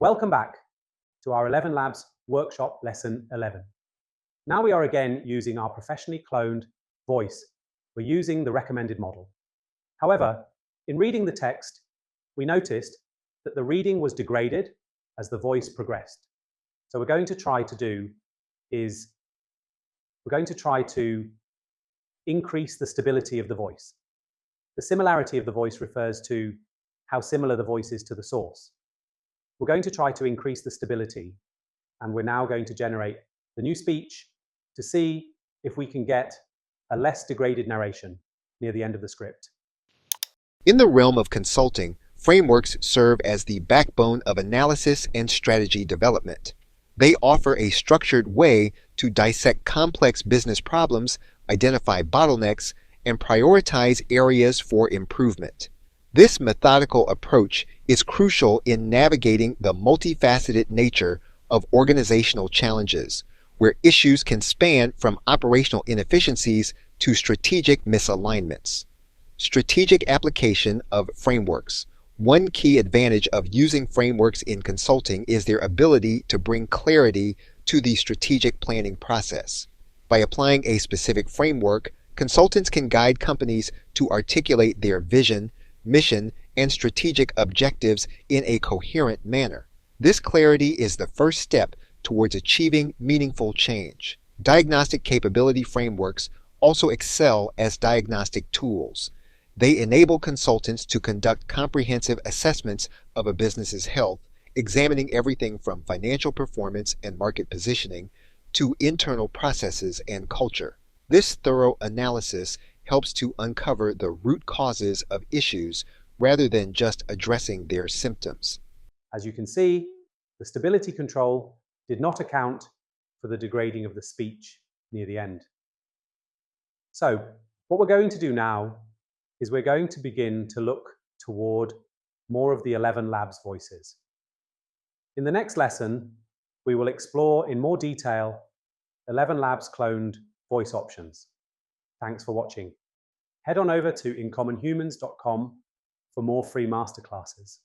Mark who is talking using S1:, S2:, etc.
S1: Welcome back to our 11 Labs workshop lesson 11. Now we are again using our professionally cloned voice. We're using the recommended model. However, in reading the text, we noticed that the reading was degraded as the voice progressed. So we're going to try to increase the stability of the voice. The similarity of the voice refers to how similar the voice is to the source. We're going to try to increase the stability, and we're now going to generate the new speech to see if we can get a less degraded narration near the end of the script.
S2: In the realm of consulting, frameworks serve as the backbone of analysis and strategy development. They offer a structured way to dissect complex business problems, identify bottlenecks, and prioritize areas for improvement. This methodical approach is crucial in navigating the multifaceted nature of organizational challenges, where issues can span from operational inefficiencies to strategic misalignments. Strategic application of frameworks. One key advantage of using frameworks in consulting is their ability to bring clarity to the strategic planning process. By applying a specific framework, consultants can guide companies to articulate their vision, mission, and strategic objectives in a coherent manner. This clarity is the first step towards achieving meaningful change. Diagnostic capability frameworks also excel as diagnostic tools. They enable consultants to conduct comprehensive assessments of a business's health, examining everything from financial performance and market positioning to internal processes and culture. This thorough analysis helps to uncover the root causes of issues rather than just addressing their symptoms.
S1: As you can see, the stability control did not account for the degrading of the speech near the end. So, what we're going to do now is we're going to begin to look toward more of the 11 Labs voices. In the next lesson, we will explore in more detail 11 Labs cloned voice options. Thanks for watching. Head on over to InCommonHumans.com for more free masterclasses.